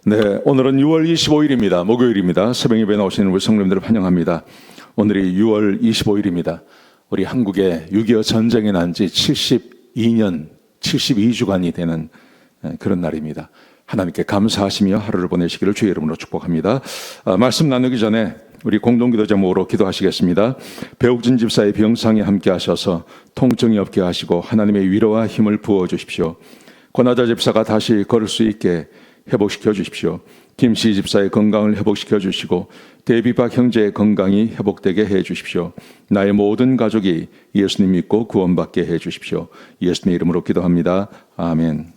네, 오늘은 6월 25일입니다. 목요일입니다. 새벽 예배 나오시는 우리 성도님들을 환영합니다. 오늘이 6월 25일입니다. 우리 한국의 6.25 전쟁이 난 지 72년, 72주간이 되는 그런 날입니다. 하나님께 감사하시며 하루를 보내시기를 주의 이름으로 축복합니다. 말씀 나누기 전에 우리 공동기도 제목으로 기도하시겠습니다. 배옥진 집사의 병상에 함께 하셔서 통증이 없게 하시고 하나님의 위로와 힘을 부어주십시오. 권하자 집사가 다시 걸을 수 있게 회복시켜 주십시오. 김씨 집사의 건강을 회복시켜 주시고 대비박 형제의 건강이 회복되게 해 주십시오. 나의 모든 가족이 예수님 믿고 구원받게 해 주십시오. 예수님 이름으로 기도합니다. 아멘.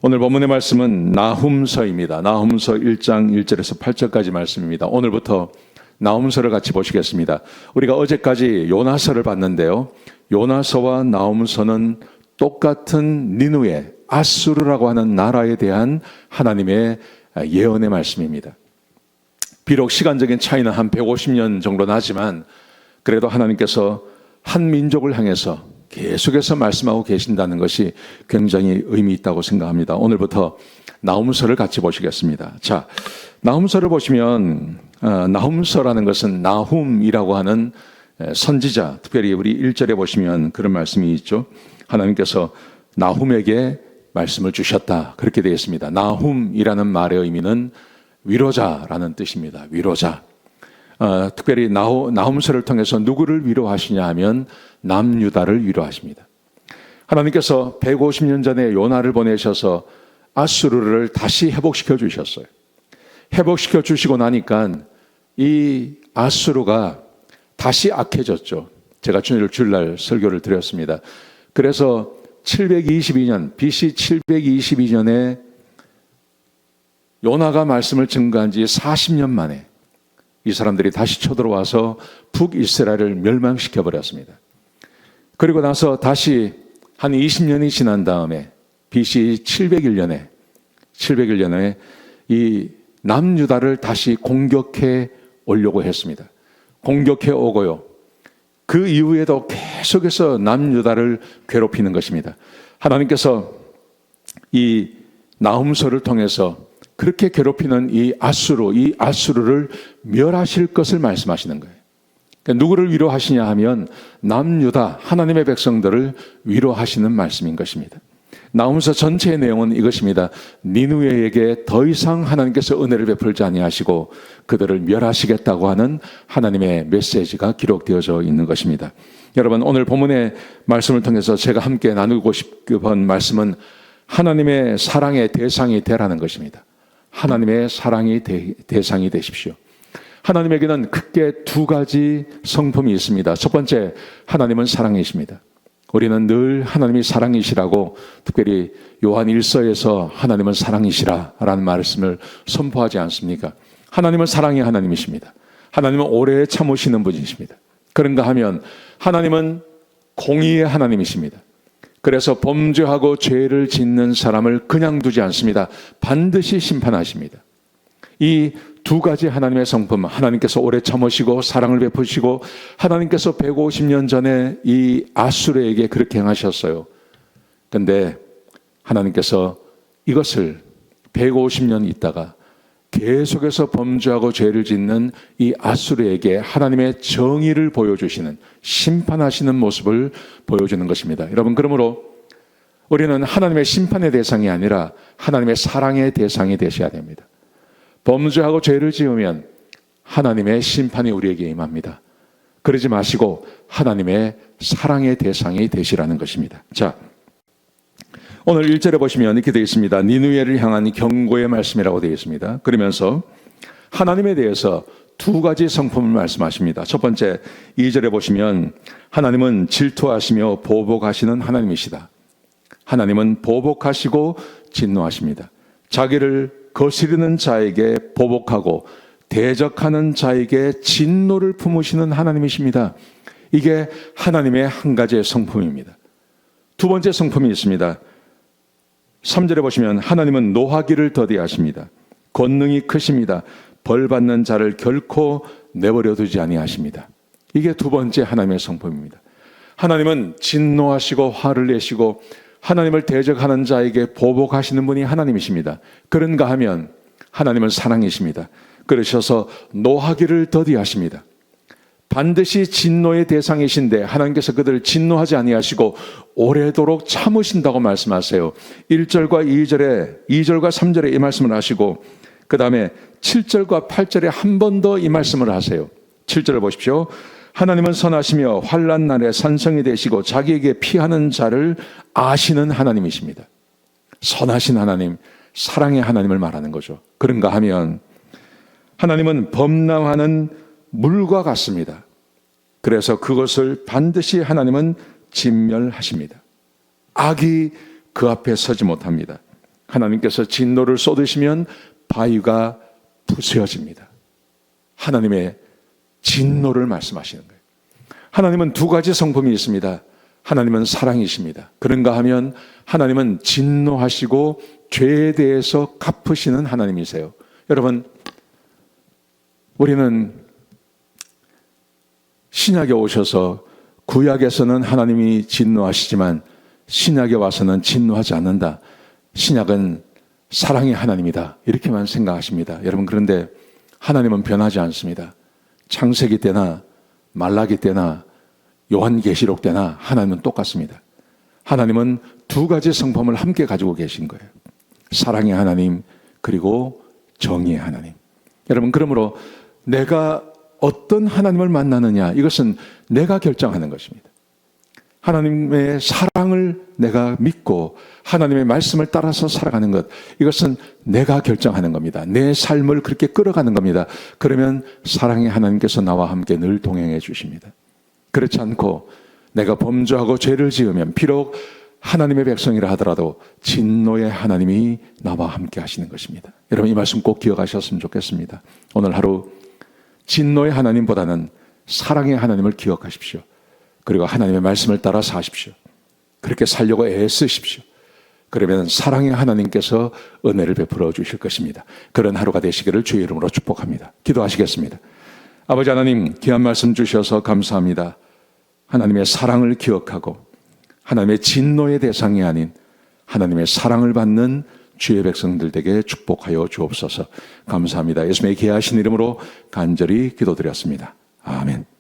오늘 본문의 말씀은 나훔서입니다. 나훔서 1장 1절에서 8절까지 말씀입니다. 오늘부터 나훔서를 같이 보시겠습니다. 우리가 어제까지 요나서를 봤는데요. 요나서와 나훔서는 똑같은 니느웨, 아수르라고 하는 나라에 대한 하나님의 예언의 말씀입니다. 비록 시간적인 차이는 한 150년 정도 나지만 그래도 하나님께서 한 민족을 향해서 계속해서 말씀하고 계신다는 것이 굉장히 의미 있다고 생각합니다. 오늘부터 나훔서를 같이 보시겠습니다. 자, 나훔서를 보시면 나훔서라는 것은 나훔이라고 하는 선지자, 특별히 우리 1절에 보시면 그런 말씀이 있죠. 하나님께서 나훔에게 말씀을 주셨다. 그렇게 되어 있습니다. 나훔이라는 말의 의미는 위로자라는 뜻입니다. 위로자. 특별히 나훔서를 통해서 누구를 위로하시냐 하면 남유다를 위로하십니다. 하나님께서 150년 전에 요나를 보내셔서 아수르를 다시 회복시켜 주셨어요. 회복시켜 주시고 나니까 이 아수르가 다시 악해졌죠. 제가 주일날 설교를 드렸습니다. 그래서 722년, BC 722년에 요나가 말씀을 증거한 지 40년 만에 이 사람들이 다시 쳐들어와서 북이스라엘을 멸망시켜 버렸습니다. 그리고 나서 다시 한 20년이 지난 다음에 BC 701년에 이 남유다를 다시 공격해 오려고 했습니다. 공격해 오고요. 그 이후에도 계속해서 남유다를 괴롭히는 것입니다. 하나님께서 이 나훔서를 통해서 그렇게 괴롭히는 이 아수르를 멸하실 것을 말씀하시는 거예요. 그러니까 누구를 위로하시냐 하면 남유다 하나님의 백성들을 위로하시는 말씀인 것입니다. 나훔서 전체의 내용은 이것입니다. 니느웨에게 더 이상 하나님께서 은혜를 베풀지 아니하시고 그들을 멸하시겠다고 하는 하나님의 메시지가 기록되어져 있는 것입니다. 여러분, 오늘 본문의 말씀을 통해서 제가 함께 나누고 싶은 말씀은 하나님의 사랑의 대상이 되라는 것입니다. 하나님의 사랑의 대상이 되십시오. 하나님에게는 크게 두 가지 성품이 있습니다. 첫 번째, 하나님은 사랑이십니다. 우리는 늘 하나님이 사랑이시라고 특별히 요한 1서에서 하나님은 사랑이시라라는 말씀을 선포하지 않습니까? 하나님은 사랑의 하나님이십니다. 하나님은 오래 참으시는 분이십니다. 그런가 하면 하나님은 공의의 하나님이십니다. 그래서 범죄하고 죄를 짓는 사람을 그냥 두지 않습니다. 반드시 심판하십니다. 이 두 가지 하나님의 성품, 하나님께서 오래 참으시고 사랑을 베푸시고 하나님께서 150년 전에 이 아수르에게 그렇게 행하셨어요. 그런데 하나님께서 이것을 150년 있다가 계속해서 범죄하고 죄를 짓는 이 아수르에게 하나님의 정의를 보여주시는, 심판하시는 모습을 보여주는 것입니다. 여러분, 그러므로 우리는 하나님의 심판의 대상이 아니라 하나님의 사랑의 대상이 되셔야 됩니다. 범죄하고 죄를 지으면 하나님의 심판이 우리에게 임합니다. 그러지 마시고 하나님의 사랑의 대상이 되시라는 것입니다. 자, 오늘 1절에 보시면 이렇게 되어 있습니다. 니느웨를 향한 경고의 말씀이라고 되어 있습니다. 그러면서 하나님에 대해서 두 가지 성품을 말씀하십니다. 첫 번째, 2절에 보시면 하나님은 질투하시며 보복하시는 하나님이시다. 하나님은 보복하시고 진노하십니다. 자기를 거스르는 자에게 보복하고 대적하는 자에게 진노를 품으시는 하나님이십니다. 이게 하나님의 한 가지의 성품입니다. 두 번째 성품이 있습니다. 3절에 보시면 하나님은 노하기를 더디하십니다. 권능이 크십니다. 벌받는 자를 결코 내버려 두지 아니하십니다. 이게 두 번째 하나님의 성품입니다. 하나님은 진노하시고 화를 내시고 하나님을 대적하는 자에게 보복하시는 분이 하나님이십니다. 그런가 하면 하나님은 사랑이십니다. 그러셔서 노하기를 더디하십니다. 반드시 진노의 대상이신데 하나님께서 그들을 진노하지 아니하시고 오래도록 참으신다고 말씀하세요. 1절과 2절과 3절에 이 말씀을 하시고 그 다음에 7절과 8절에 한 번 더 이 말씀을 하세요. 7절을 보십시오. 하나님은 선하시며 환난 날에 산성이 되시고 자기에게 피하는 자를 아시는 하나님이십니다. 선하신 하나님, 사랑의 하나님을 말하는 거죠. 그런가 하면 하나님은 범람하는 물과 같습니다. 그래서 그것을 반드시 하나님은 진멸하십니다. 악이 그 앞에 서지 못합니다. 하나님께서 진노를 쏟으시면 바위가 부서집니다. 하나님의 진노를 말씀하시는 거예요. 하나님은 두 가지 성품이 있습니다. 하나님은 사랑이십니다. 그런가 하면 하나님은 진노하시고 죄에 대해서 갚으시는 하나님이세요. 여러분, 우리는 신약에 오셔서 구약에서는 하나님이 진노하시지만 신약에 와서는 진노하지 않는다. 신약은 사랑의 하나님이다. 이렇게만 생각하십니다. 여러분, 그런데 하나님은 변하지 않습니다. 창세기 때나 말라기 때나 요한계시록 때나 하나님은 똑같습니다. 하나님은 두 가지 성품을 함께 가지고 계신 거예요. 사랑의 하나님 그리고 정의의 하나님. 여러분, 그러므로 내가 어떤 하나님을 만나느냐, 이것은 내가 결정하는 것입니다. 하나님의 사랑을 내가 믿고 하나님의 말씀을 따라서 살아가는 것, 이것은 내가 결정하는 겁니다. 내 삶을 그렇게 끌어가는 겁니다. 그러면 사랑의 하나님께서 나와 함께 늘 동행해 주십니다. 그렇지 않고 내가 범죄하고 죄를 지으면 비록 하나님의 백성이라 하더라도 진노의 하나님이 나와 함께 하시는 것입니다. 여러분, 이 말씀 꼭 기억하셨으면 좋겠습니다. 오늘 하루 진노의 하나님보다는 사랑의 하나님을 기억하십시오. 그리고 하나님의 말씀을 따라 사십시오. 그렇게 살려고 애쓰십시오. 그러면 사랑의 하나님께서 은혜를 베풀어 주실 것입니다. 그런 하루가 되시기를 주의 이름으로 축복합니다. 기도하시겠습니다. 아버지 하나님, 귀한 말씀 주셔서 감사합니다. 하나님의 사랑을 기억하고 하나님의 진노의 대상이 아닌 하나님의 사랑을 받는 주의 백성들에게 축복하여 주옵소서. 감사합니다. 예수님의 귀하신 이름으로 간절히 기도드렸습니다. 아멘.